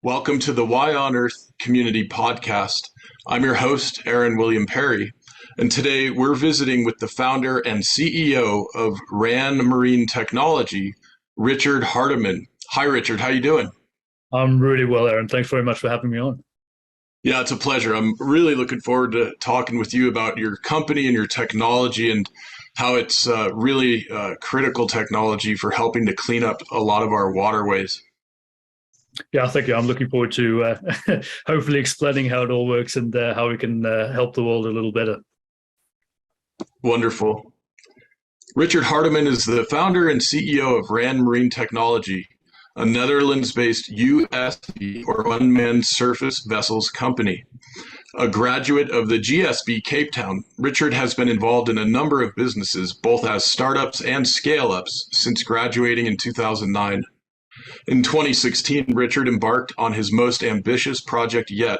Welcome to the Why on Earth Community Podcast. I'm your host, Aaron William Perry, and today we're visiting with the founder and CEO of RanMarine Technology, Richard Hardiman. Hi, Richard. How you doing? I'm really well, Aaron. Thanks very much for having me on. Yeah, it's a pleasure. I'm really looking forward to talking with you about your company and your technology and how it's really critical technology for helping to clean up a lot of our waterways. Yeah, thank you. I'm looking forward to hopefully explaining how it all works and how we can help the world a little better. Wonderful. Richard Hardiman is the founder and CEO of RanMarine Technology, a Netherlands-based USV or unmanned surface vessels company. A graduate of the GSB Cape Town, Richard has been involved in a number of businesses, both as startups and scale-ups, since graduating in 2009. In 2016, Richard embarked on his most ambitious project yet,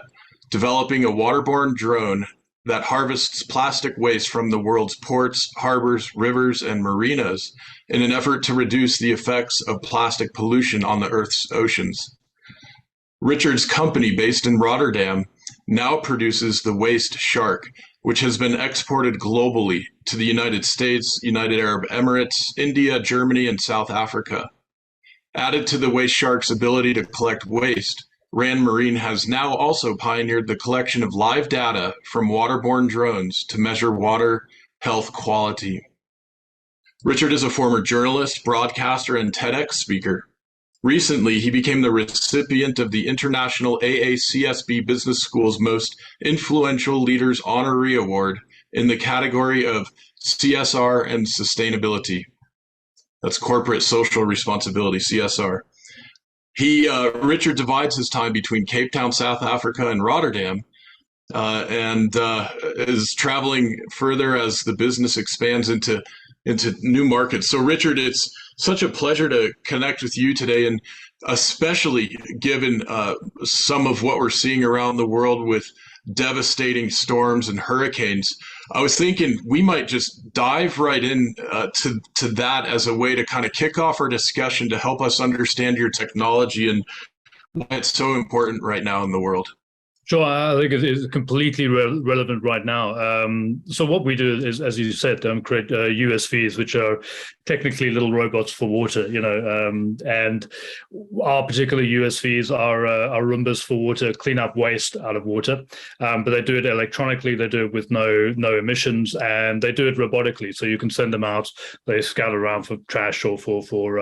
developing a waterborne drone that harvests plastic waste from the world's ports, harbors, rivers, and marinas in an effort to reduce the effects of plastic pollution on the Earth's oceans. Richard's company, based in Rotterdam, now produces the waste shark, which has been exported globally to the United States, United Arab Emirates, India, Germany, and South Africa. Added to the waste shark's ability to collect waste, RanMarine has now also pioneered the collection of live data from waterborne drones to measure water health quality. Richard is a former journalist, broadcaster, and TEDx speaker. Recently, he became the recipient of the International AACSB Business School's Most Influential Leaders Honorary Award in the category of CSR and Sustainability. That's corporate social responsibility, CSR. Richard divides his time between Cape Town, South Africa, and Rotterdam, and is traveling further as the business expands into new markets. So, Richard, it's such a pleasure to connect with you today, and especially given some of what we're seeing around the world with devastating storms and hurricanes. I was thinking we might just dive right in to that as a way to kind of kick off our discussion to help us understand your technology and why it's so important right now in the world. Sure, I think it is completely relevant right now. So what we do is, as you said, create USVs, which are technically little robots for water, and our particular USVs are Roombas for water, clean up waste out of water, but they do it electronically, they do it with no emissions, and they do it robotically. So you can send them out, they scout around for trash or for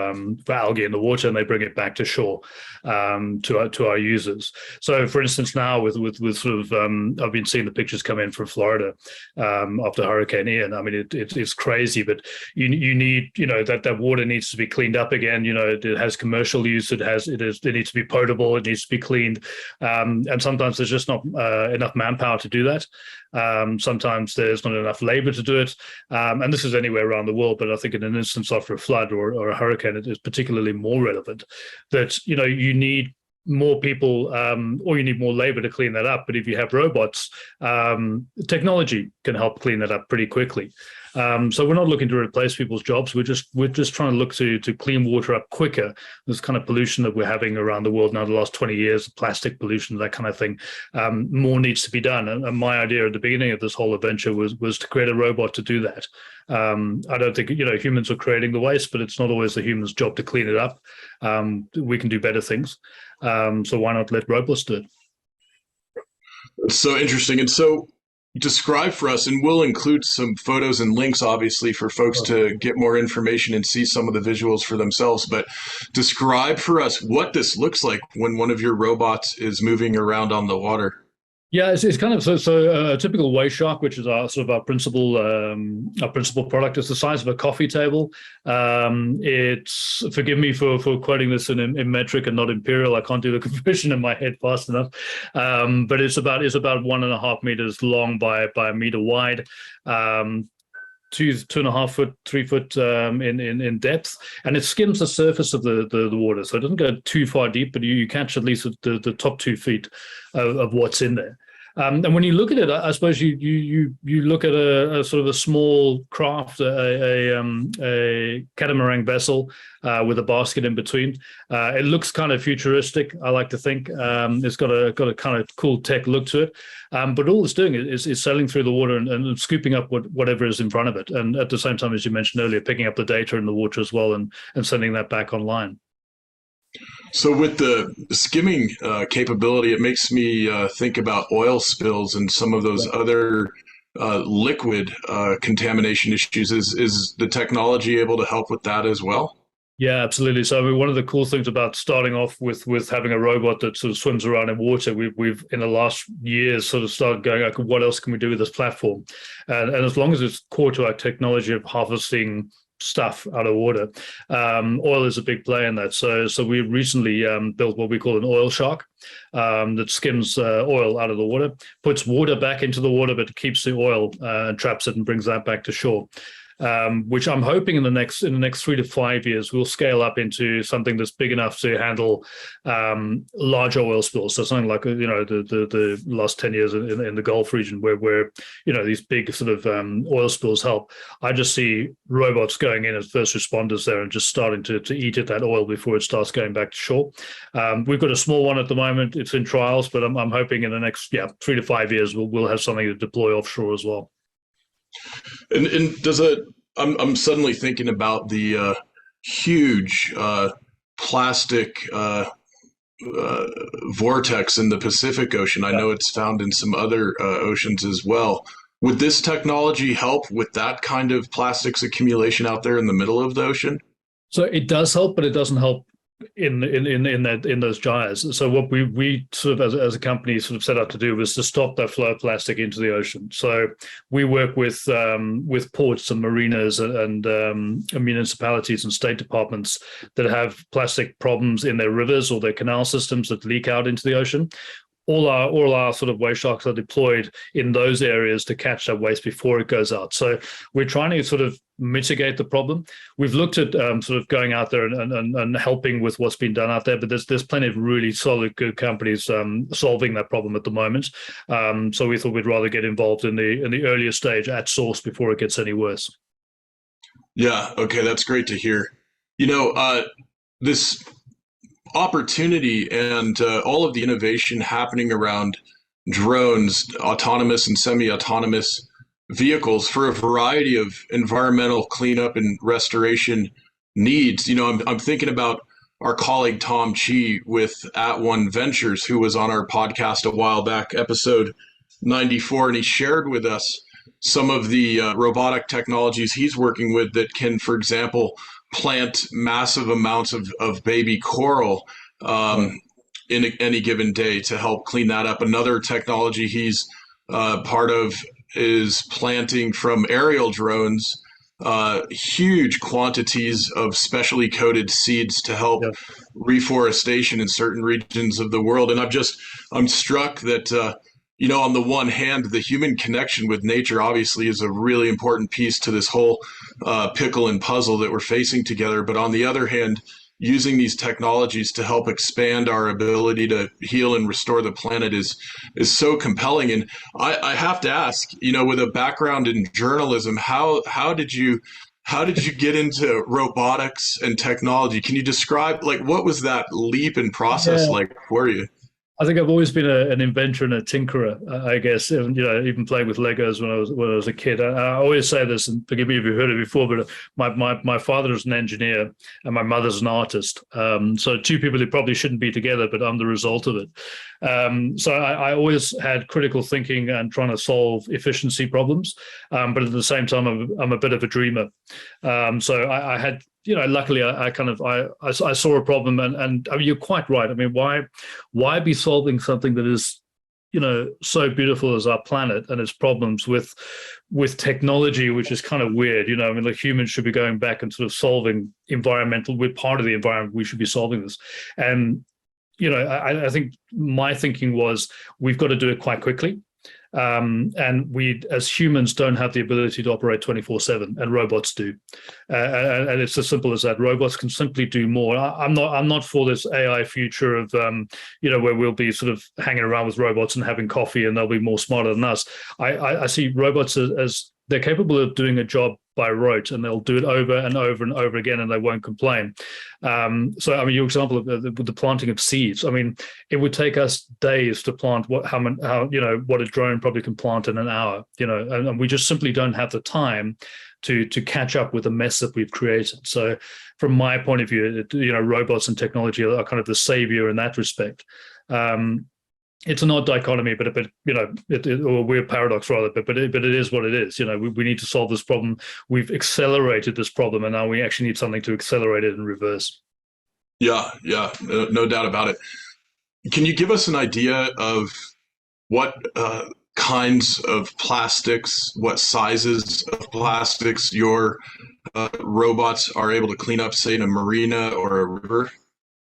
algae in the water, and they bring it back to shore to our users. So, for instance, now with sort of I've been seeing the pictures come in from Florida after Hurricane Ian. I mean, it's crazy, but you need that water needs to be cleaned up again. It has commercial use. It needs to be potable. It needs to be cleaned, and sometimes there's just not enough manpower to do that. Sometimes there's not enough labor to do it, and this is anywhere around the world. But I think in an instance after a flood or a hurricane, it is particularly more relevant that you need more people or you need more labor to clean that up. But if you have robots, technology can help clean that up pretty quickly. So we're not looking to replace people's jobs. We're just trying to look to clean water up quicker. This kind of pollution that we're having around the world now, the last 20 years, plastic pollution, that kind of thing, more needs to be done. And my idea at the beginning of this whole adventure was to create a robot to do that. I don't think humans are creating the waste, but it's not always the human's job to clean it up. We can do better things. So why not let robots do it? It's so interesting. And so describe for us, and we'll include some photos and links, obviously, for folks to get more information and see some of the visuals for themselves. But describe for us what this looks like when one of your robots is moving around on the water. Yeah, it's kind of so a typical waste shark, which is our principal product, is the size of a coffee table. It's, forgive me for quoting this in metric and not imperial. I can't do the conversion in my head fast enough. But it's about 1.5 meters long by a meter wide. 2.5 foot, 3 foot in depth, and it skims the surface of the water, so it doesn't go too far deep, but you catch at least the top 2 feet of what's in there. And when you look at it, I suppose you look at a sort of a small craft, a catamaran vessel with a basket in between. It looks kind of futuristic, I like to think. It's got a kind of cool tech look to it. But all it's doing is sailing through the water and scooping up whatever is in front of it. And at the same time, as you mentioned earlier, picking up the data in the water as well and sending that back online. So with the skimming capability, it makes me think about oil spills and some of those other liquid contamination issues. Is the technology able to help with that as well? Yeah, absolutely. So I mean, one of the cool things about starting off with having a robot that sort of swims around in water, we've in the last years sort of started going, okay, what else can we do with this platform? And as long as it's core to our technology of harvesting stuff out of water, oil is a big play in that. So we recently built what we call an oil shark that skims oil out of the water, puts water back into the water, but keeps the oil and traps it and brings that back to shore. Which I'm hoping in the next 3 to 5 years we'll scale up into something that's big enough to handle larger oil spills. So something like the last 10 years in the Gulf region where these big sort of oil spills help. I just see robots going in as first responders there and just starting to eat at that oil before it starts going back to shore. We've got a small one at the moment. It's in trials, but I'm hoping in the next 3 to 5 years we'll have something to deploy offshore as well. And I'm suddenly thinking about the huge plastic vortex in the Pacific Ocean. I know it's found in some other oceans as well. Would this technology help with that kind of plastics accumulation out there in the middle of the ocean? So it does help, but it doesn't help in those gyres. So what we sort of as a company sort of set out to do was to stop that flow of plastic into the ocean. So we work with ports and marinas and municipalities and state departments that have plastic problems in their rivers or their canal systems that leak out into the ocean. All our sort of waste sharks are deployed in those areas to catch that waste before it goes out. So we're trying to sort of mitigate the problem. We've looked at sort of going out there and helping with what's been done out there, but there's plenty of really solid, good companies solving that problem at the moment. So we thought we'd rather get involved in the earlier stage at source before it gets any worse. Yeah, okay, that's great to hear. This opportunity and all of the innovation happening around drones, autonomous and semi-autonomous vehicles for a variety of environmental cleanup and restoration needs. I'm thinking about our colleague Tom Chi with @One Ventures, who was on our podcast a while back, episode 94, and he shared with us some of the robotic technologies he's working with that can, for example, plant massive amounts of baby coral in any given day to help clean that up. Another technology he's part of is planting from aerial drones huge quantities of specially coated seeds to help reforestation in certain regions of the world. And I'm struck that on the one hand, the human connection with nature obviously is a really important piece to this whole pickle and puzzle that we're facing together. But on the other hand, using these technologies to help expand our ability to heal and restore the planet is so compelling. And I have to ask, with a background in journalism, how did you get into robotics and technology? Can you describe, what was that leap in process like for you? I think I've always been an inventor and a tinkerer, I guess. And, even playing with Legos when I was a kid. I always say this, and forgive me if you've heard it before, but my father is an engineer and my mother's an artist. So two people who probably shouldn't be together, but I'm the result of it. So I always had critical thinking and trying to solve efficiency problems, but at the same time, I'm a bit of a dreamer. So I had. Luckily, I saw a problem, and I mean, you're quite right. I mean, why be solving something that is, so beautiful as our planet and its problems with technology, which is kind of weird. I mean, like humans should be going back and sort of solving environmental. We're part of the environment. We should be solving this, and I think my thinking was we've got to do it quite quickly. And we, as humans, don't have the ability to operate 24/7, and robots do. And it's as simple as that. Robots can simply do more. I'm not for this AI future of where we'll be sort of hanging around with robots and having coffee, and they'll be more smarter than us. I see robots as they're capable of doing a job by rote, and they'll do it over and over and over again, and they won't complain. So, I mean, your example of the planting of seeds. I mean, it would take us days to plant what a drone probably can plant in an hour. And we just simply don't have the time to catch up with the mess that we've created. So, from my point of view, robots and technology are kind of the savior in that respect. It's an odd dichotomy, but or a weird paradox rather. But it is what it is. We need to solve this problem. We've accelerated this problem, and now we actually need something to accelerate it in reverse. Yeah, no doubt about it. Can you give us an idea of what kinds of plastics, what sizes of plastics your robots are able to clean up, say, in a marina or a river?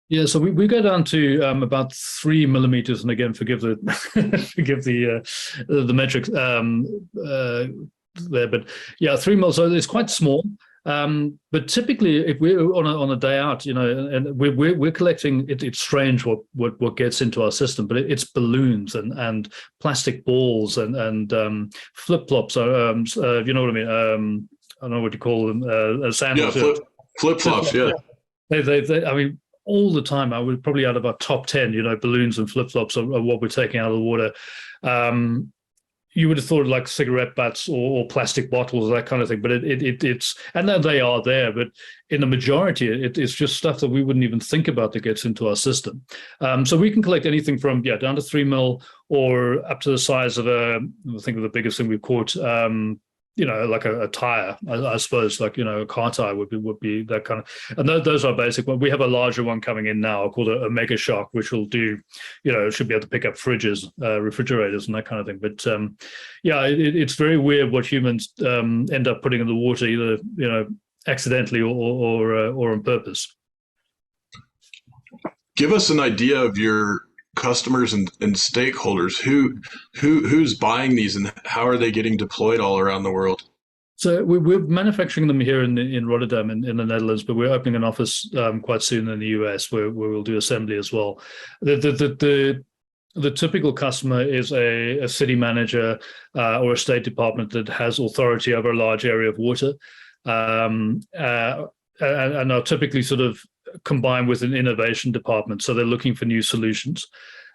Yeah, so we go down to about 3 millimeters, and again, forgive the the metrics there, but yeah, 3 mil. So it's quite small. But typically, if we're on a day out, and we're collecting, it's strange what gets into our system, but it's balloons and plastic balls and flip flops. You know what I mean? I don't know what you call them. Sandals. Yeah, flip flops. Yeah. They I mean, all the time, I would probably out of our top 10, balloons and flip flops are what we're taking out of the water. You would have thought like cigarette butts or plastic bottles, that kind of thing. But it's and then they are there, but in the majority, it's just stuff that we wouldn't even think about that gets into our system. So we can collect anything from down to 3 mil or up to the size of I think of the biggest thing we've caught. Like a tire, I suppose, like, a car tire would be that kind of, and those are basic. But we have a larger one coming in now called a mega shark, which will do, should be able to pick up fridges, refrigerators and that kind of thing. But it's very weird what humans end up putting in the water, either, accidentally or on purpose. Give us an idea of your customers and stakeholders. Who's buying these, and how are they getting deployed all around the world? So we're manufacturing them here in Rotterdam in the Netherlands, but we're opening an office quite soon in the US where we'll do assembly as well. The typical customer is a city manager or a state department that has authority over a large area of water, and are typically sort of combined with an innovation department. So they're looking for new solutions.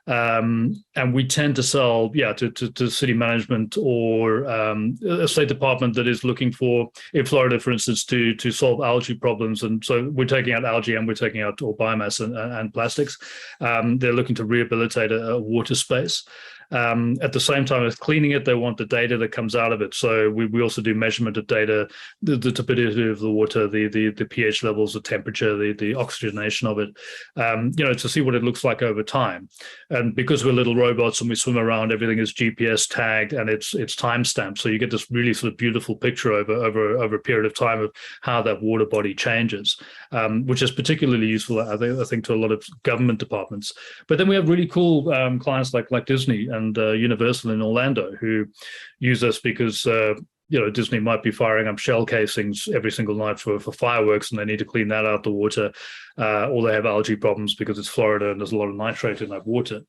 And we tend to sell, to city management or a state department that is looking for, in Florida, for instance, to solve algae problems. And so we're taking out algae and we're taking out all biomass and plastics. They're looking to rehabilitate a water space. At the same time as cleaning it, they want the data that comes out of it. So we also do measurement of data, the turbidity of the water, the pH levels, the temperature, the oxygenation of it, to see what it looks like over time. And because we're little robots and we swim around, everything is GPS tagged and it's time stamped. So you get this really sort of beautiful picture over a period of time of how that water body changes, which is particularly useful, I think, to a lot of government departments. But then we have really cool clients like Disney and Universal in Orlando, who use us because Disney might be firing up shell casings every single night for fireworks, and they need to clean that out the water, or they have algae problems because it's Florida and there's a lot of nitrate in that water.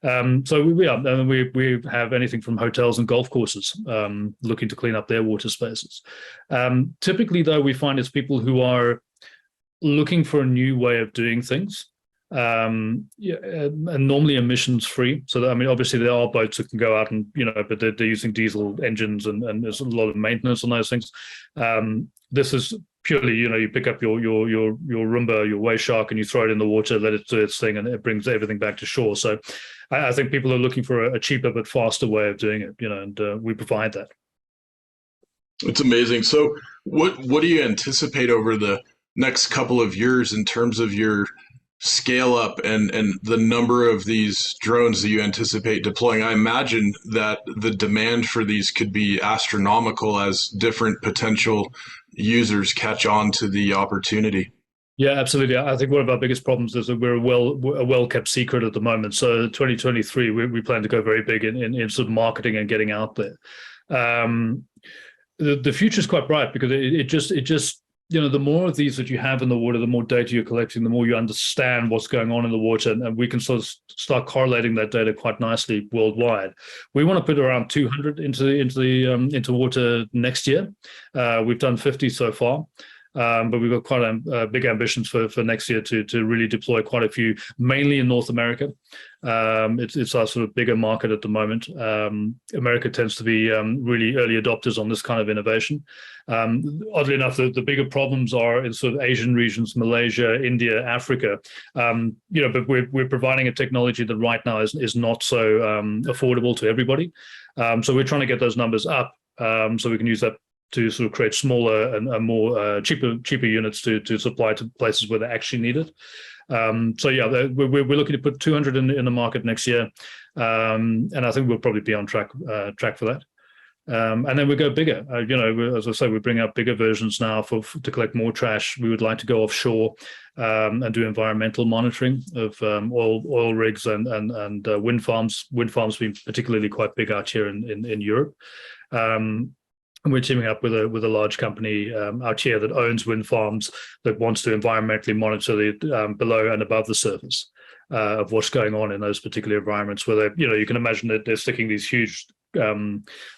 So we have anything from hotels and golf courses looking to clean up their water spaces. Typically, though, we find it's people who are looking for a new way of doing things. And normally emissions free. So obviously there are boats that can go out and but they're using diesel engines and there's a lot of maintenance on those things. This is purely you pick up your Roomba, your wave shark, and you throw it in the water, let it do its thing, and it brings everything back to shore. So I think people are looking for a cheaper but faster way of doing it, and we provide that. It's amazing. So what do you anticipate over the next couple of years in terms of your scale up and the number of these drones that you anticipate deploying? I imagine that the demand for these could be astronomical as different potential users catch on to the opportunity. Yeah, absolutely. I think one of our biggest problems is that we're a well-kept secret at the moment. So 2023, we plan to go very big in sort of marketing and getting out there. Um, the future is quite bright because it just the more of these that you have in the water, the more data you're collecting, the more you understand what's going on in the water, and we can sort of start correlating that data quite nicely worldwide. We want to put around 200 into water next year. We've done 50 so far. But we've got quite big ambitions for next year to really deploy quite a few, mainly in North America. It's our sort of bigger market at the moment. America tends to be really early adopters on this kind of innovation. Oddly enough, the bigger problems are in sort of Asian regions, Malaysia, India, Africa. But we're providing a technology that right now is not so affordable to everybody. So we're trying to get those numbers up so we can use that to sort of create smaller and more cheaper units to supply to places where they actually need it. We're looking to put 200 in the market next year, and I think we'll probably be on track for that. And then we go bigger. As I say, we bring out bigger versions now to collect more trash. We would like to go offshore and do environmental monitoring of oil rigs and wind farms. Wind farms being particularly quite big out here in Europe. And we're teaming up with a large company out here that owns wind farms that wants to environmentally monitor the below and above the surface of what's going on in those particular environments. Where you can imagine that they're sticking these huge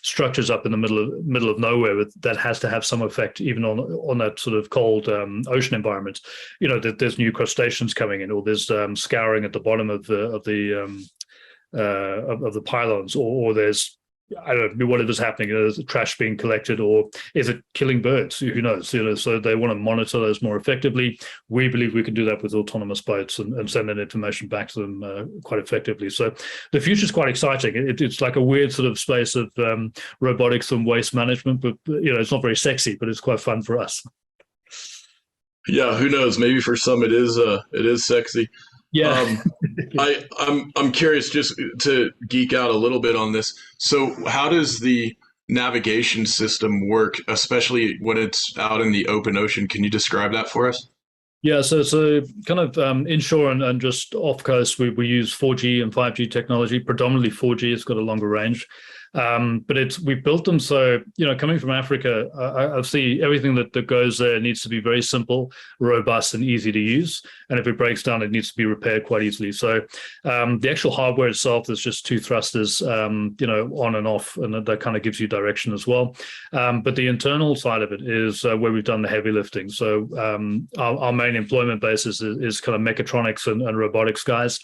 structures up in the middle of nowhere that has to have some effect even on that sort of cold ocean environment. That there's new crustaceans coming in, or there's scouring at the bottom of the pylons, or there's, I don't know, whatever's happening. Is trash being collected, or is it killing birds? Who knows? So they want to monitor those more effectively. We believe we can do that with autonomous boats and send that information back to them quite effectively. So the future is quite exciting. It's like a weird sort of space of robotics and waste management, but it's not very sexy, but it's quite fun for us. Yeah, who knows? Maybe for some it is sexy. Yeah. I'm curious, just to geek out a little bit on this. So how does the navigation system work, especially when it's out in the open ocean? Can you describe that for us? Yeah, so kind of inshore and just off coast, we use 4G and 5G technology. Predominantly 4G, it's got a longer range. But we built them so, coming from Africa, I see everything that goes there needs to be very simple, robust, and easy to use. And if it breaks down, it needs to be repaired quite easily. So the actual hardware itself is just two thrusters, on and off, and that kind of gives you direction as well. But the internal side of it is where we've done the heavy lifting. So our main employment basis is kind of mechatronics and robotics guys.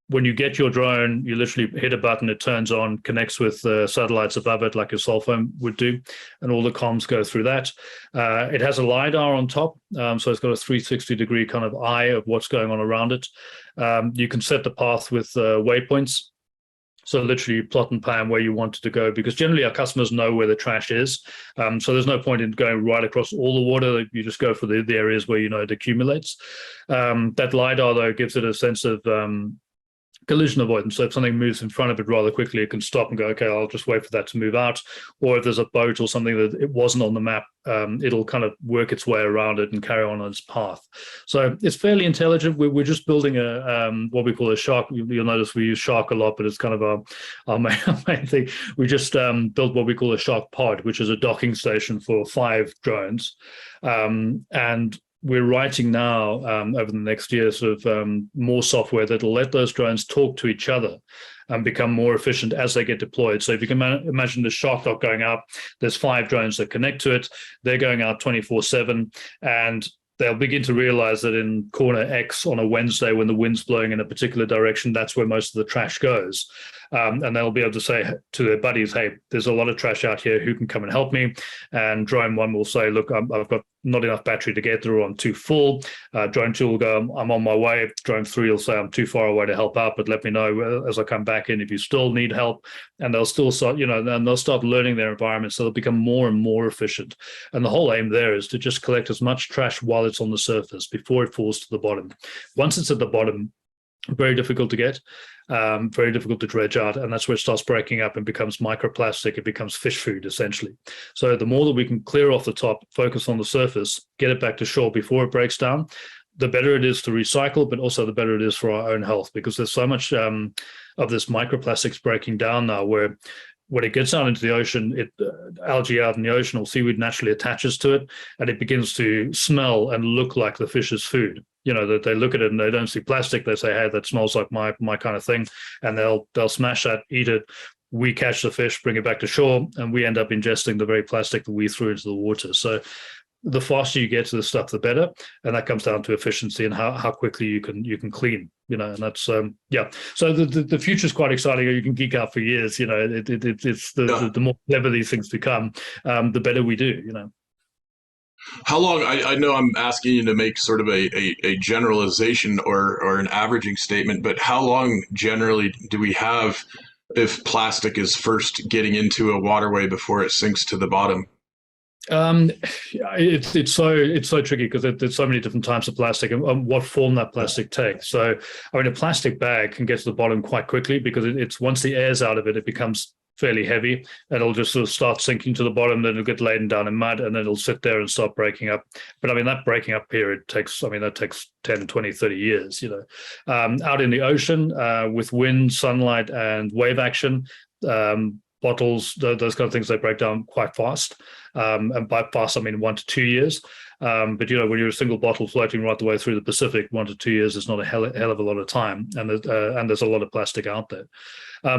When you get your drone, you literally hit a button, it turns on, connects with satellites above it like your cell phone would do, and all the comms go through that. It has a LIDAR on top, so it's got a 360-degree kind of eye of what's going on around it. You can set the path with waypoints. So literally plot and plan where you want it to go, because generally our customers know where the trash is. So there's no point in going right across all the water. You just go for the areas where it accumulates. That LIDAR, though, gives it a sense of collision avoidance. So if something moves in front of it rather quickly, it can stop and go, okay, I'll just wait for that to move out. Or if there's a boat or something that it wasn't on the map, it'll kind of work its way around it and carry on its path. So it's fairly intelligent. We're just building what we call a shark. You'll notice we use shark a lot, but it's kind of our main thing. We just built what we call a shark pod, which is a docking station for 5 drones. And we're writing now over the next year sort of more software that will let those drones talk to each other and become more efficient as they get deployed. So if you can imagine the shark dock going out, there's 5 drones that connect to it. They're going out 24/7, and they'll begin to realize that in corner X on a Wednesday, when the wind's blowing in a particular direction, that's where most of the trash goes. And they'll be able to say to their buddies, hey, there's a lot of trash out here, who can come and help me? And drone 1 will say, look, I've got not enough battery to get through, I'm too full. Drone 2 will go, I'm on my way. Drone 3 will say, I'm too far away to help out, but let me know as I come back in if you still need help. And they'll still start, and they'll start learning their environment, so they'll become more and more efficient. And the whole aim there is to just collect as much trash while it's on the surface before it falls to the bottom. Once it's at the bottom, very difficult to get, very difficult to dredge out, and that's where it starts breaking up and becomes microplastic. It becomes fish food, essentially. So the more that we can clear off the top, focus on the surface, get it back to shore before it breaks down, the better it is to recycle, but also the better it is for our own health, because there's so much of this microplastics breaking down now, where when it gets out into the ocean, algae out in the ocean or seaweed naturally attaches to it, and it begins to smell and look like the fish's food. That they look at it and they don't see plastic. They say, "Hey, that smells like my kind of thing," and they'll smash that, eat it. We catch the fish, bring it back to shore, and we end up ingesting the very plastic that we threw into the water. So the faster you get to the stuff, the better, and that comes down to efficiency and how quickly you can clean. And that's yeah. So the future is quite exciting. You can geek out for years. It's the more clever these things become, the better we do. How long? I know I'm asking you to make sort of a generalization or an averaging statement, but how long generally do we have if plastic is first getting into a waterway before it sinks to the bottom? It's so tricky because there's so many different types of plastic and what form that plastic takes. So, I mean, a plastic bag can get to the bottom quite quickly because it's once the air's out of it, it becomes fairly heavy, and it'll just sort of start sinking to the bottom. Then it'll get laden down in mud, and then it'll sit there and start breaking up. But I mean, that breaking up period takes 10, 20, 30 years. Out in the ocean with wind, sunlight, and wave action. Bottles, those kind of things, they break down quite fast. And by fast, I mean 1 to 2 years. But when you're a single bottle floating right the way through the Pacific, 1 to 2 years is not a hell of a lot of time. And there's a lot of plastic out there.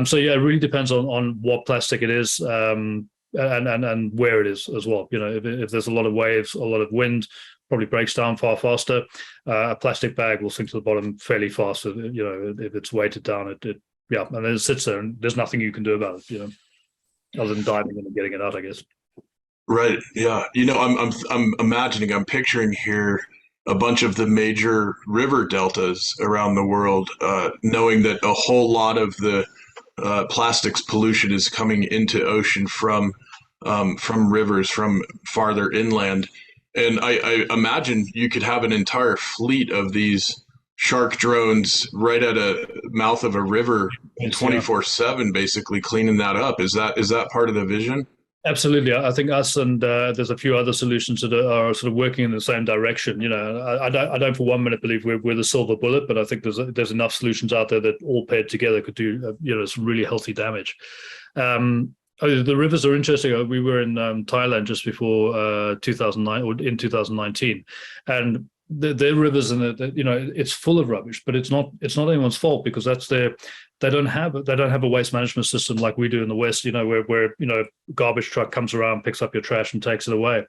So yeah, it really depends on what plastic it is and where it is as well. If there's a lot of waves, a lot of wind, probably breaks down far faster. A plastic bag will sink to the bottom fairly fast. If it's weighted down, yeah, and then it sits there, and there's nothing you can do about it. Other than diving in and getting it out, I guess. Right. Yeah. I'm imagining, I'm picturing here a bunch of the major river deltas around the world, knowing that a whole lot of the plastics pollution is coming into ocean from rivers, from farther inland. And I imagine you could have an entire fleet of these shark drones right at a mouth of a river 24/7, basically cleaning that up. Is that part of the vision? Absolutely. I think us and there's a few other solutions that are sort of working in the same direction. I don't for 1 minute believe we're the silver bullet, but I think there's enough solutions out there that all paired together could do some really healthy damage. The rivers are interesting. We were in Thailand just before 2009 or in 2019, and their rivers and it's full of rubbish, but it's not anyone's fault because they don't have a waste management system like we do in the West, where garbage truck comes around, picks up your trash and takes it away.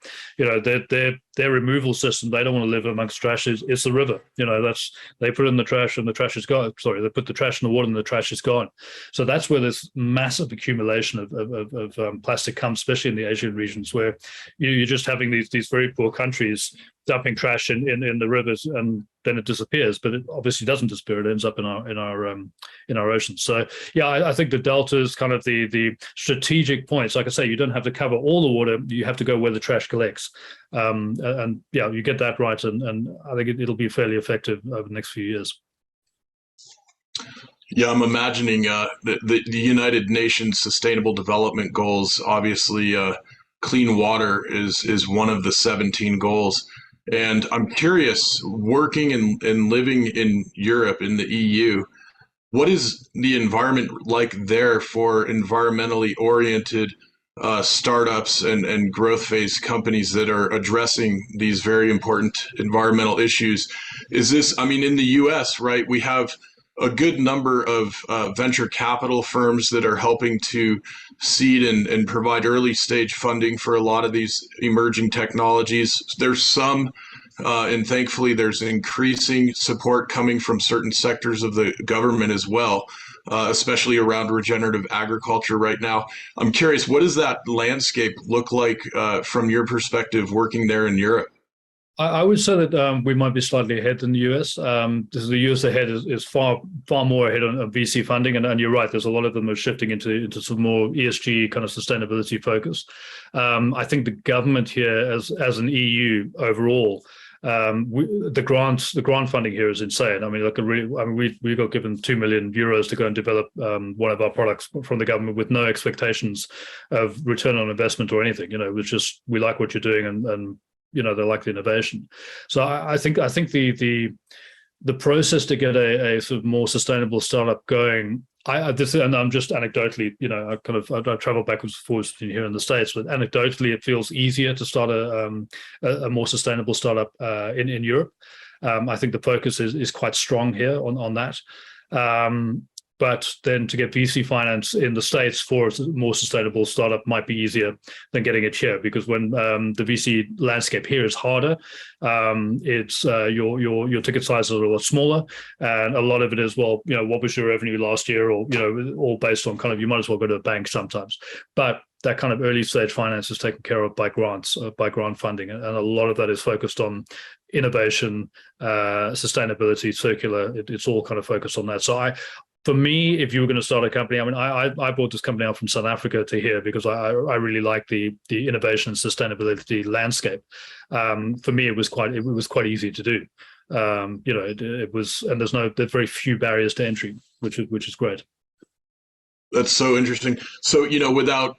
Their removal system, they don't want to live amongst trash. It's the river. They put it in the trash and the trash is gone. Sorry, they put the trash in the water and the trash is gone. So that's where this massive accumulation of plastic comes, especially in the Asian regions, where you're just having these very poor countries dumping trash in the rivers, and then it disappears. But it obviously doesn't disappear. It ends up in our oceans. So yeah, I think the delta is kind of the strategic points. Like I say, you don't have to cover all the water. You have to go where the trash collects. And yeah, you get that right, and I think it'll be fairly effective over the next few years. Yeah, I'm imagining the United Nations Sustainable Development Goals. Obviously, clean water is one of the 17 goals. And I'm curious, working and living in Europe, in the EU, what is the environment like there for environmentally oriented startups and growth phase companies that are addressing these very important environmental issues? In the US, right, we have a good number of venture capital firms that are helping to seed and provide early stage funding for a lot of these emerging technologies. There's some, and thankfully there's increasing support coming from certain sectors of the government as well, especially around regenerative agriculture right now. I'm curious, what does that landscape look like from your perspective working there in Europe? I would say that we might be slightly ahead than the US. The US ahead is far more ahead on VC funding, and you're right. There's a lot of them are shifting into some more ESG kind of sustainability focus. I think the government here, as an EU overall, The grant funding here is insane. I mean, we got given €2 million to go and develop one of our products from the government with no expectations of return on investment or anything. You know, it was just, we like what you're doing, and you know, they like the innovation. So I think the process to get a sort of more sustainable startup going. And I'm just anecdotally, you know, I travel backwards and forwards between here in the States, but anecdotally, it feels easier to start a more sustainable startup in Europe. I think the focus is quite strong here on that. But then to get VC finance in the States for a more sustainable startup might be easier than getting it here, because when the VC landscape here is harder, it's your ticket sizes are a lot smaller, and a lot of it is, well, you know, what was your revenue last year, or, you know, all based on kind of, you might as well go to a bank sometimes. But that kind of early stage finance is taken care of by grants, by grant funding, and a lot of that is focused on innovation, sustainability, circular. It's all kind of focused on that. So for me, if you were going to start a company, I mean, I brought this company out from South Africa to here because I really like the innovation and sustainability landscape. For me, it was quite easy to do. You know, it was, and there's very few barriers to entry, which is great. That's so interesting. So, you know, without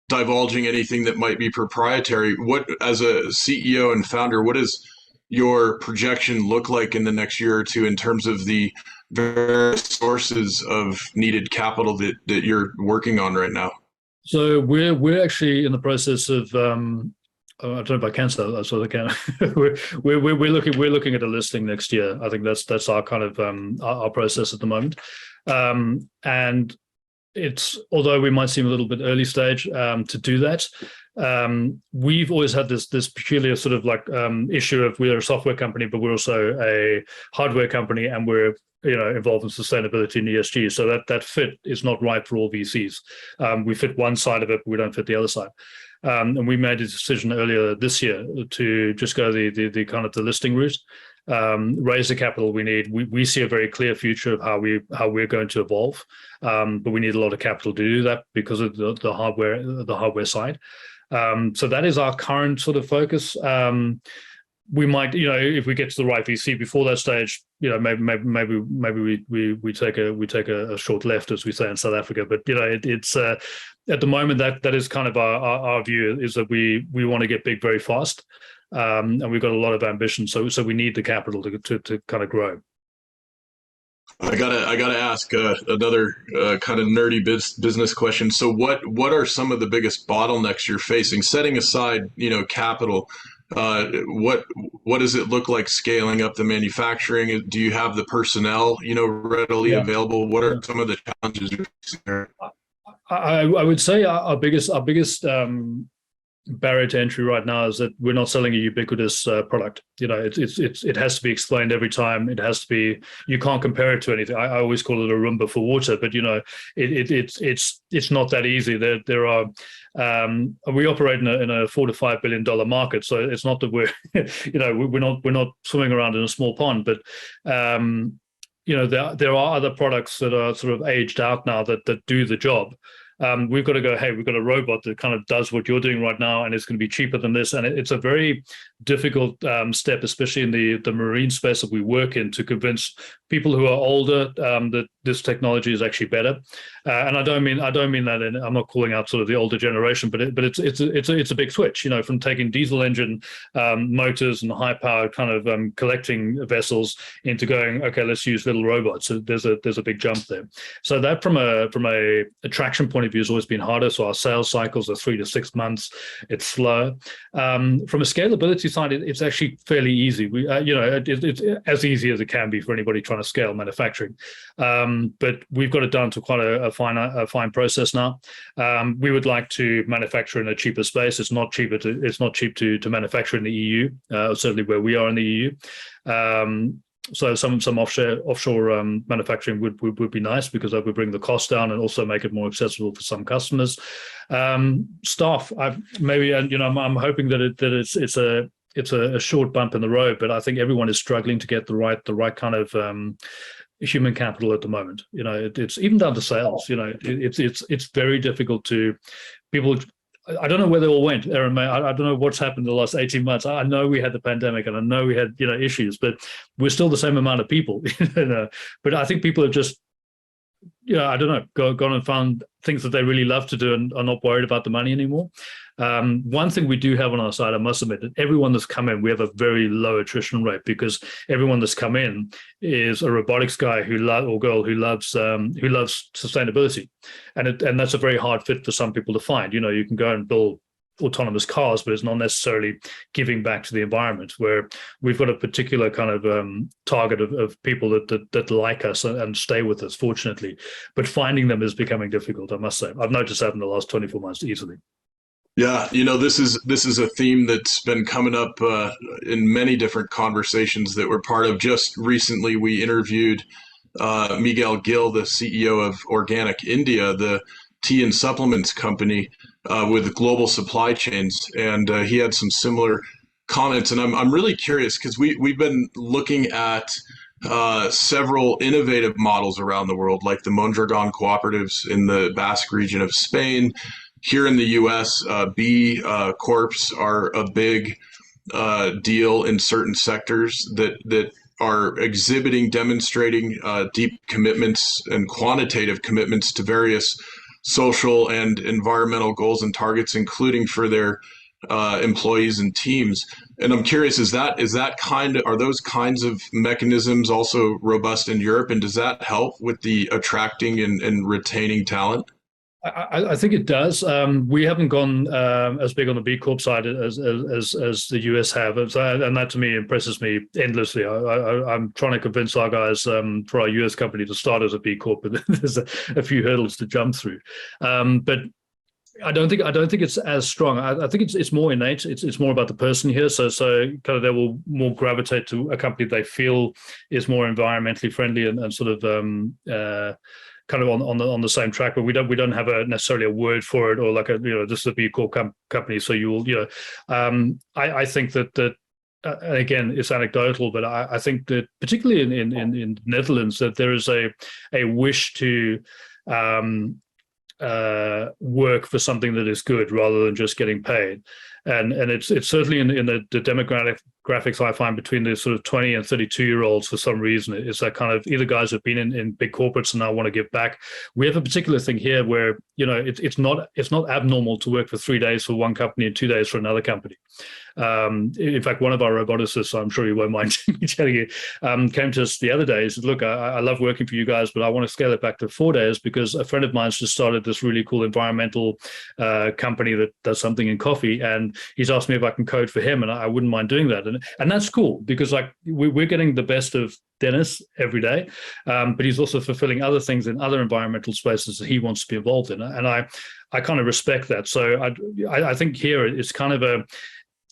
divulging anything that might be proprietary, what, as a CEO and founder, what does your projection look like in the next year or two in terms of the various sources of needed capital that you're working on right now? So we're actually in the process of I don't know if I can say that, so I can. we're looking at a listing next year. I think that's our kind of our process at the moment, and it's, although we might seem a little bit early stage to do that. We've always had this peculiar sort of like issue of, we're a software company, but we're also a hardware company, and we're, you know, involved in sustainability and ESG. So that fit is not right for all VCs. We fit one side of it, but we don't fit the other side. And we made a decision earlier this year to just go the kind of the listing route, raise the capital we need. We see a very clear future of how we're going to evolve, but we need a lot of capital to do that because of the hardware side. So that is our current sort of focus. We might, you know, if we get to the right VC before that stage, you know, maybe we take a short left, as we say in South Africa. But you know, it's at the moment that is kind of our view, is that we want to get big very fast, and we've got a lot of ambition. So we need the capital to kind of grow. I gotta ask another kind of nerdy business question. So what are some of the biggest bottlenecks you're facing, setting aside, you know, capital? What does it look like scaling up the manufacturing? Do you have the personnel, you know, readily available? What are some of the challenges you're facing there? I would say our biggest barrier to entry right now is that we're not selling a ubiquitous product. You know, it has to be explained every time. It has to be, you can't compare it to anything. I always call it a Roomba for water, but you know, it's not that easy. There are we operate in a $4 to $5 billion market, so it's not that we're you know, we're not swimming around in a small pond, but you know, there are other products that are sort of aged out now that do the job. We've got to go, hey, we've got a robot that kind of does what you're doing right now, and it's going to be cheaper than this. And it's a very difficult step, especially in the marine space that we work in, to convince people who are older that this technology is actually better. And I don't mean that, and I'm not calling out sort of the older generation, but it's a big switch, you know, from taking diesel engine motors and high powered kind of collecting vessels into going, okay, let's use little robots. So there's a big jump there. So that from a attraction point of view has always been harder. So our sales cycles are 3 to 6 months. It's slow. From a scalability side, it's actually fairly easy. We you know, it's as easy as it can be for anybody trying to scale manufacturing. But we've got it down to quite a fine process now. We would like to manufacture in a cheaper space. It's not cheap to manufacture in the EU, certainly where we are in the EU. So some offshore manufacturing would be nice, because that would bring the cost down and also make it more accessible for some customers. Staff, maybe, and you know, I'm hoping that it's a short bump in the road, but I think everyone is struggling to get the right kind of human capital at the moment. You know, it's even down to sales. You know, it's very difficult to people. I don't know where they all went, Aaron. May. I don't know what's happened in the last 18 months. I know we had the pandemic, and I know we had issues, but we're still the same amount of people. But I think people have just I don't know, gone and found things that they really love to do and are not worried about the money anymore. One thing we do have on our side, I must admit, that everyone that's come in, we have a very low attrition rate because everyone that's come in is a robotics guy or girl who loves sustainability, and that's a very hard fit for some people to find. You can go and build autonomous cars, but it's not necessarily giving back to the environment, where we've got a particular kind of target of people that like us and stay with us, fortunately. But finding them is becoming difficult, I must say. I've noticed that in the last 24 months easily. Yeah, this is a theme that's been coming up in many different conversations that we're part of. Just recently, we interviewed Miguel Gil, the CEO of Organic India, the tea and supplements company with global supply chains, and he had some similar comments. And I'm really curious because we've been looking at several innovative models around the world, like the Mondragon cooperatives in the Basque region of Spain. Here in the U.S., B Corps are a big deal in certain sectors that are exhibiting, demonstrating deep commitments and quantitative commitments to various social and environmental goals and targets, including for their employees and teams. And I'm curious, are those kinds of mechanisms also robust in Europe, and does that help with the attracting and retaining talent? I think it does. We haven't gone as big on the B Corp side as the US have, and that to me impresses me endlessly. I'm trying to convince our guys for our US company to start as a B Corp, but there's a few hurdles to jump through. But I don't think it's as strong. I think it's more innate. It's more about the person here. So kind of they will more gravitate to a company they feel is more environmentally friendly and sort of kind of on the same track, but we don't have necessarily a word for it, or like this is a B Corp company. So you will I think that again, it's anecdotal, but I think that particularly in the Netherlands that there is a wish to work for something that is good rather than just getting paid. And it's certainly in the demographics I find between the sort of 20 and 32-year-olds for some reason. It's that kind of either guys who've been in big corporates and now want to give back. We have a particular thing here where it's not abnormal to work for 3 days for one company and 2 days for another company. In fact, one of our roboticists, I'm sure you won't mind me telling you, came to us the other day. He said, look, I love working for you guys, but I want to scale it back to 4 days because a friend of mine's just started this really cool environmental company that does something in coffee. And he's asked me if I can code for him, and I wouldn't mind doing that. And that's cool because like we're getting the best of Dennis every day, but he's also fulfilling other things in other environmental spaces that he wants to be involved in. And I kind of respect that. So I think here it's kind of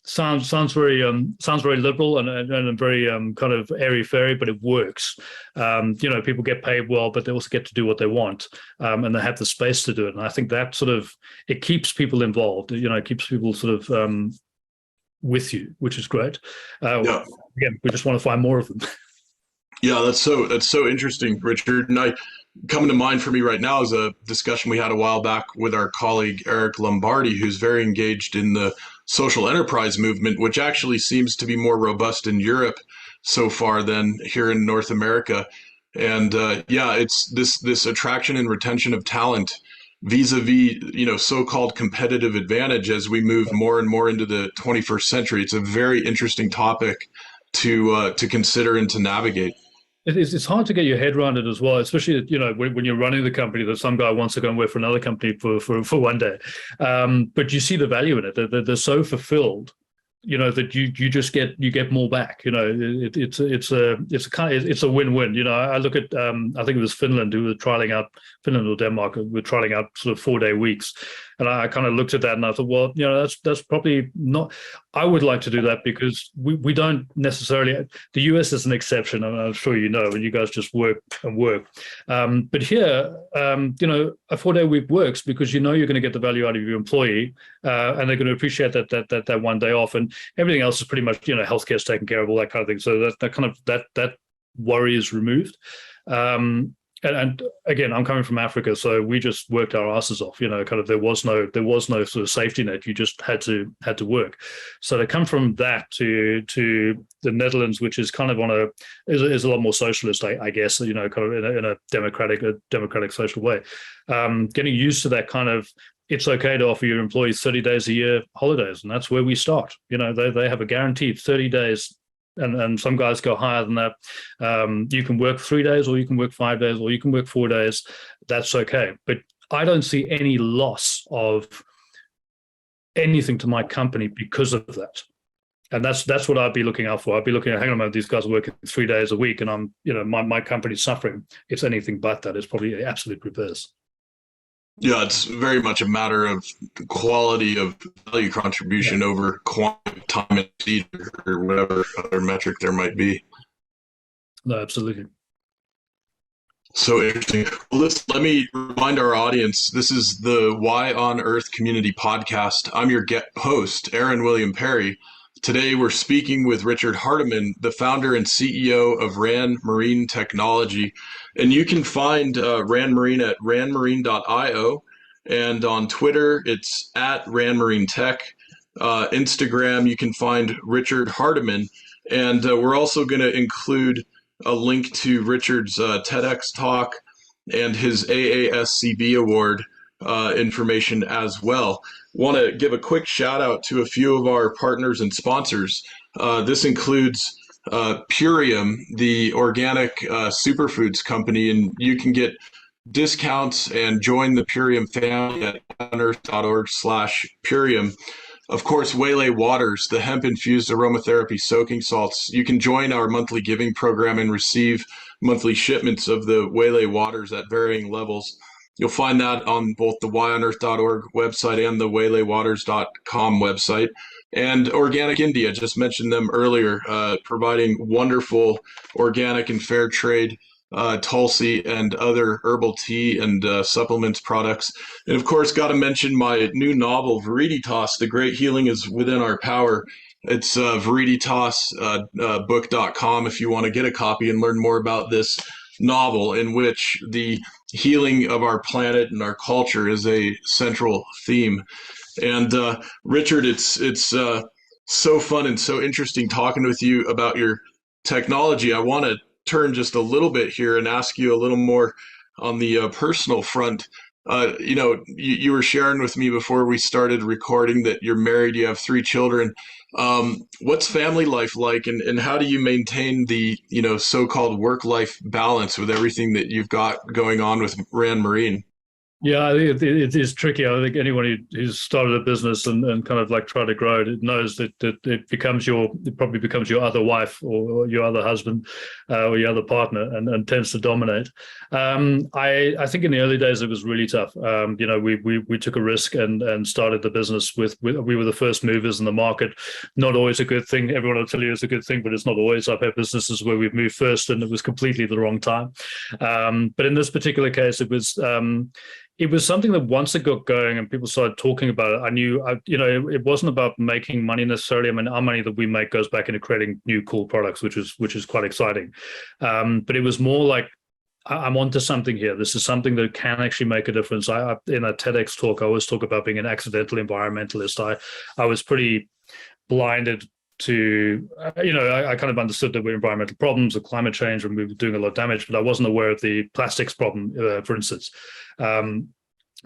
sounds very liberal and very kind of airy-fairy, but it works. People get paid well, but they also get to do what they want, and they have the space to do it. And I think that sort of it keeps people involved. It keeps people sort of with you, which is great. Yeah. Again, we just want to find more of them. Yeah, that's so interesting, Richard. And coming to mind for me right now is a discussion we had a while back with our colleague Eric Lombardi, who's very engaged in the social enterprise movement, which actually seems to be more robust in Europe so far than here in North America. And it's this attraction and retention of talent vis-a-vis, so-called competitive advantage as we move more and more into the 21st century. It's a very interesting topic to consider and to navigate. It's hard to get your head around it as well, especially when you're running the company that some guy wants to go and work for another company for 1 day. But you see the value in it. They're so fulfilled, that you just get more back. It's a win-win. I look at I think it was Finland who were trialing out, Finland or Denmark were trialing out sort of 4-day weeks. And I kind of looked at that and I thought, well, that's probably not. I would like to do that because we don't necessarily. The US is an exception, and I'm sure and you guys just work and work. But here, a 4-day week works because you're going to get the value out of your employee, and they're going to appreciate that 1 day off, and everything else is pretty much healthcare is taken care of, all that kind of thing. So that worry is removed. and again, I'm coming from Africa, so we just worked our asses off. Kind of there was no sort of safety net. You just had to work. So to come from that to the Netherlands, which is kind of is a lot more socialist, I guess. Kind of in a democratic social way. Getting used to that kind of, it's okay to offer your employees 30 days a year holidays, and that's where we start. They have a guaranteed 30 days. And some guys go higher than that. You can work 3 days, or you can work 5 days, or you can work 4 days. That's okay. But I don't see any loss of anything to my company because of that. And that's what I'd be looking out for. I'd be looking at, hang on a moment, these guys are working 3 days a week, and I'm, my company's suffering. It's anything but that. It's probably the absolute reverse. Yeah, it's very much a matter of quality of value contribution over quantity of time and speed or whatever other metric there might be. No, absolutely. So interesting. Well, let me remind our audience, this is the Why on Earth Community Podcast. I'm your host, Aaron William Perry. Today, we're speaking with Richard Hardiman, the founder and CEO of RanMarine Technology. And you can find RanMarine at ranmarine.io. And on Twitter, it's at RanMarineTech. Instagram, you can find Richard Hardiman. And we're also going to include a link to Richard's TEDx talk and his AASCB award information as well. Want to give a quick shout out to a few of our partners and sponsors. This includes Purium, the organic superfoods company, and you can get discounts and join the Purium family at unearth.org/Purium. Of course, Waylay Waters, the hemp-infused aromatherapy soaking salts. You can join our monthly giving program and receive monthly shipments of the Waylay Waters at varying levels. You'll find that on both the whyonearth.org website and the waylaywaters.com website. And Organic India, just mentioned them earlier, providing wonderful organic and fair trade Tulsi and other herbal tea and supplements products. And of course, got to mention my new novel, Veriditas, The Great Healing is Within Our Power. It's veriditasbook.com if you want to get a copy and learn more about this novel, in which the healing of our planet and our culture is a central theme. And Richard, it's so fun and so interesting talking with you about your technology. I want to turn just a little bit here and ask you a little more on the personal front. You were sharing with me before we started recording that you're married, you have 3 children. What's family life like, and how do you maintain the, so-called work-life balance with everything that you've got going on with RanMarine? Yeah, I think it is tricky. I think anyone who's started a business and kind of like try to grow it knows that it probably becomes your other wife or your other husband or your other partner and tends to dominate. I think in the early days it was really tough. We took a risk and started the business we were the first movers in the market. Not always a good thing. Everyone will tell you it's a good thing, but it's not always. I've had businesses where we've moved first and it was completely the wrong time. But in this particular case, it was something that once it got going and people started talking about it, I knew, it wasn't about making money necessarily. I mean, our money that we make goes back into creating new, cool products, which is quite exciting. But it was more like, I'm onto something here. This is something that can actually make a difference. In a TEDx talk, I always talk about being an accidental environmentalist. I was pretty blinded to, I kind of understood that we're environmental problems, of climate change, and we were doing a lot of damage, but I wasn't aware of the plastics problem, for instance.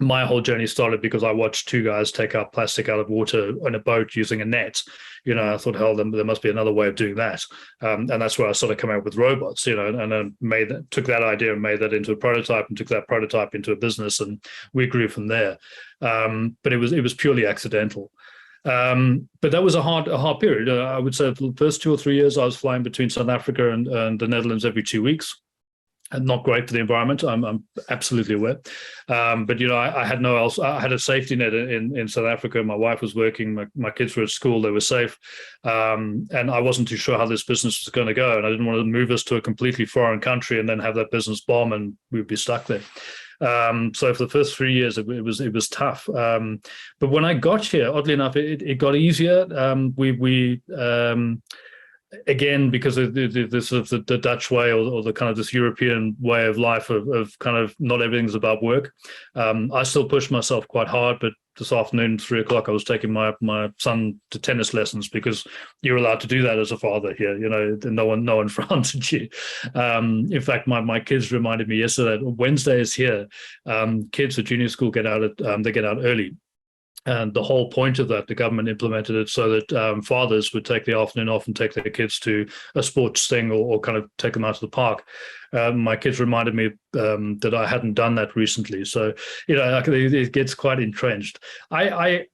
My whole journey started because I watched 2 guys take out plastic out of water on a boat using a net. I thought, hell, there must be another way of doing that. And that's where I started coming up with robots, and then took that idea and made that into a prototype and took that prototype into a business, and we grew from there. But it was purely accidental. But that was a hard period. I would say the first 2 or 3 years I was flying between South Africa and the Netherlands every 2 weeks. And not great for the environment. I'm absolutely aware. But I had no else. I had a safety net in South Africa. My wife was working. My kids were at school. They were safe. And I wasn't too sure how this business was going to go. And I didn't want to move us to a completely foreign country and then have that business bomb and we'd be stuck there. So for the first 3 years, it was tough. But when I got here, oddly enough, it got easier. again, because of the sort of the Dutch way, or the kind of this European way of life of kind of not everything's about work. I still push myself quite hard, but this afternoon, 3 o'clock, I was taking my son to tennis lessons, because you're allowed to do that as a father here. No one fronted you. In fact, my kids reminded me yesterday that Wednesday is here. Kids at junior school get out early. And the whole point of that, the government implemented it so that fathers would take the afternoon off and take their kids to a sports thing, or kind of take them out to the park. My kids reminded me that I hadn't done that recently. So, it gets quite entrenched. As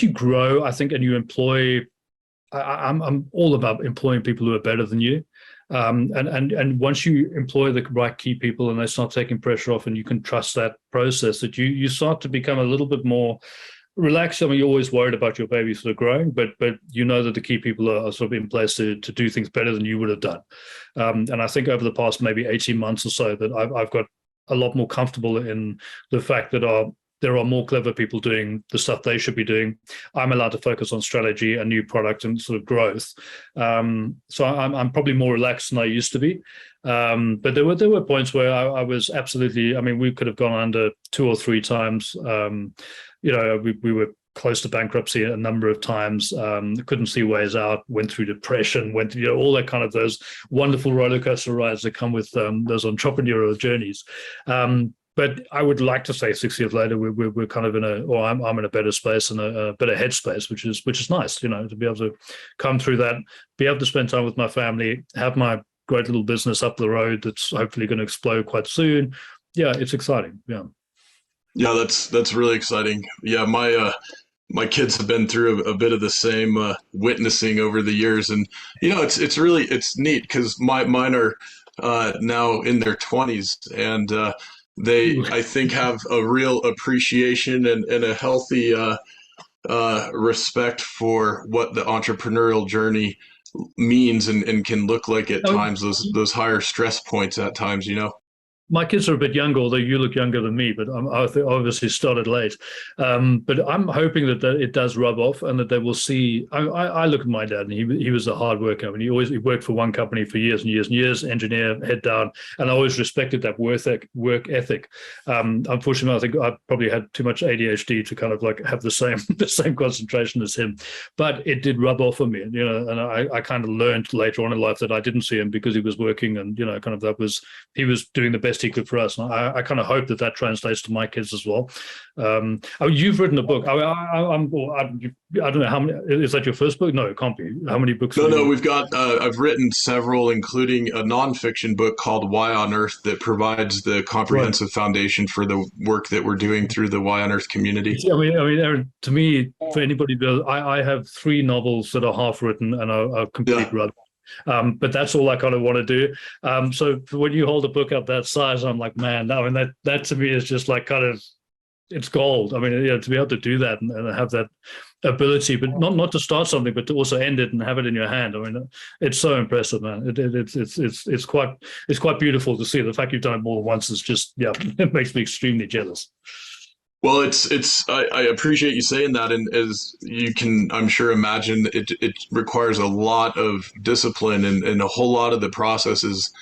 you grow, I think, and you employ, I'm all about employing people who are better than you. And once you employ the right key people and they start taking pressure off, and you can trust that process, that you start to become a little bit more relaxed. I mean, you're always worried about your baby sort of growing, but you know that the key people are sort of in place to do things better than you would have done. And I think over the past maybe 18 months or so, that I've got a lot more comfortable in the fact that there are more clever people doing the stuff they should be doing. I'm allowed to focus on strategy and new product and sort of growth. So I'm probably more relaxed than I used to be. But there were points where I was absolutely, I mean, we could have gone under 2 or 3 times. We were close to bankruptcy a number of times, couldn't see ways out, went through depression, went through all that kind of those wonderful roller coaster rides that come with those entrepreneurial journeys. But I would like to say 6 years later, we're kind of I'm in a better space and a better headspace, which is nice, to be able to come through that, be able to spend time with my family, have my great little business up the road that's hopefully going to explode quite soon. Yeah, it's exciting. Yeah. Yeah, that's really exciting. Yeah, my kids have been through a bit of the same witnessing over the years, and it's neat because mine are now in their 20s, and they, I think, have a real appreciation and a healthy respect for what the entrepreneurial journey means and can look like at times, those higher stress points at times. My kids are a bit younger, although you look younger than me, but I obviously started late. But I'm hoping that it does rub off, and that they will see. I look at my dad, and he was a hard worker. I mean, he worked for one company for years and years and years, engineer, head down, and I always respected that work ethic. Unfortunately, I think I probably had too much ADHD to kind of like have the same concentration as him, but it did rub off on me, and I kind of learned later on in life that I didn't see him because he was working, and he was doing the best he could for us. And I kind of hope that translates to my kids as well. You've written a book. I don't know how many. Is that your first book? No, it can't be. How many books? No, we've got. I've written several, including a nonfiction book called Why on Earth that provides the comprehensive foundation for the work that we're doing through the Why on Earth community. I mean, Aaron, to me, for anybody, I have 3 novels that are half written and are complete rubbish. But that's all I kind of want to do. So when you hold a book up that size, I'm like, man, I mean, that to me is just like kind of, it's gold. I mean, to be able to do that and have that ability, but not to start something, but to also end it and have it in your hand. I mean, it's so impressive, man. It's quite beautiful to see. The fact you've done it more than once is just, it makes me extremely jealous. Well, I appreciate you saying that, and as you can, I'm sure, imagine, it requires a lot of discipline, and a whole lot of the process is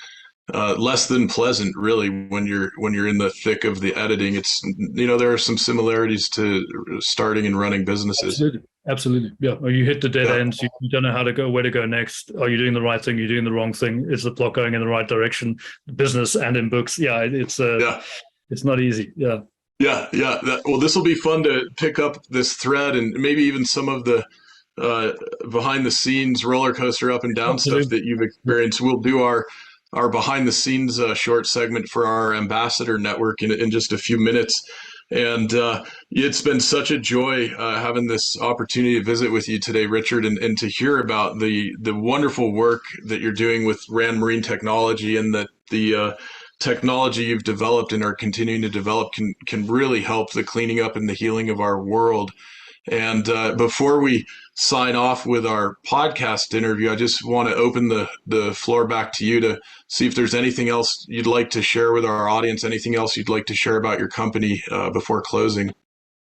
less than pleasant, really, when you're in the thick of the editing. It's there are some similarities to starting and running businesses. Absolutely. Yeah. Or you hit the dead ends. You don't know how to go, where to go next. Are you doing the right thing? You're doing the wrong thing. Is the plot going in the right direction? Business and in books. Yeah. It's not easy. Yeah. Yeah. Well, this will be fun to pick up this thread, and maybe even some of the behind the scenes roller coaster up and down stuff that you've experienced. We'll do our behind the scenes short segment for our ambassador network in just a few minutes. And it's been such a joy having this opportunity to visit with you today, Richard, and to hear about the wonderful work that you're doing with RanMarine technology, and that the technology you've developed and are continuing to develop can really help the cleaning up and the healing of our world. And before we sign off with our podcast interview, I just want to open the floor back to you to see if there's anything else you'd like to share with our audience, anything else you'd like to share about your company before closing.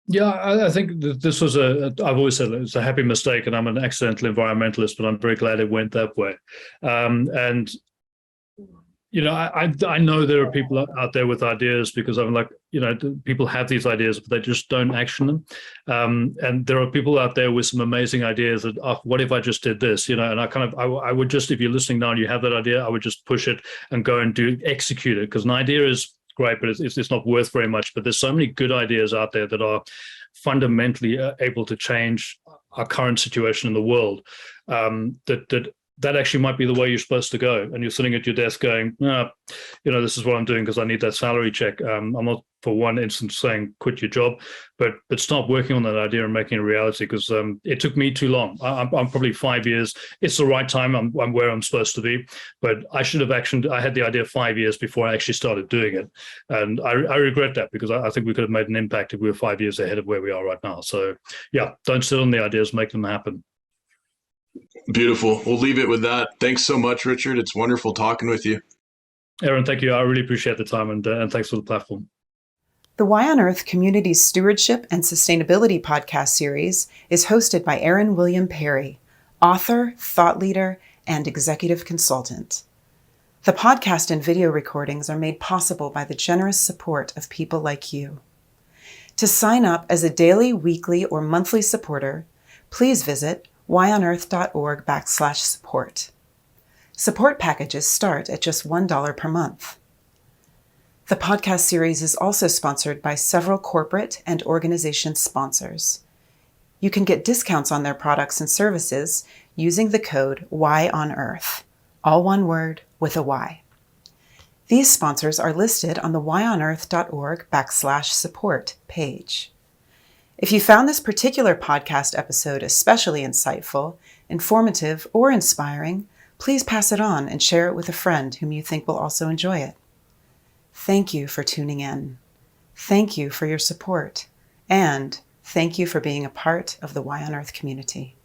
Yeah, I think that this was I've always said it's a happy mistake, and I'm an accidental environmentalist, but I'm very glad it went that way. And I know there are people out there with ideas, because I'm like, people have these ideas, but they just don't action them. And there are people out there with some amazing ideas that, oh, what if I just did this? And I would just, if you're listening now and you have that idea, I would just push it and go and execute it, because an idea is great, but it's not worth very much. But there's so many good ideas out there that are fundamentally able to change our current situation in the world. That actually might be the way you're supposed to go. And you're sitting at your desk going, this is what I'm doing because I need that salary check. I'm not for one instance saying quit your job, but start working on that idea and making it a reality, because it took me too long. I'm probably 5 years. It's the right time. I'm where I'm supposed to be, but I should have actioned. I had the idea 5 years before I actually started doing it. And I regret that, because I think we could have made an impact if we were 5 years ahead of where we are right now. So yeah, don't sit on the ideas, make them happen. Beautiful. We'll leave it with that. Thanks so much, Richard. It's wonderful talking with you. Aaron, thank you. I really appreciate the time, and thanks for the platform. The Y on Earth Community Stewardship and Sustainability podcast series is hosted by Aaron William Perry, author, thought leader, and executive consultant. The podcast and video recordings are made possible by the generous support of people like you. To sign up as a daily, weekly, or monthly supporter, please visit wyonearth.org/support. Support packages start at just $1 per month. The podcast series is also sponsored by several corporate and organization sponsors. You can get discounts on their products and services using the code YONEARTH, all one word with a Y. These sponsors are listed on the wyonearth.org/support page. If you found this particular podcast episode especially insightful, informative, or inspiring, please pass it on and share it with a friend whom you think will also enjoy it. Thank you for tuning in. Thank you for your support. And thank you for being a part of the Y on Earth community.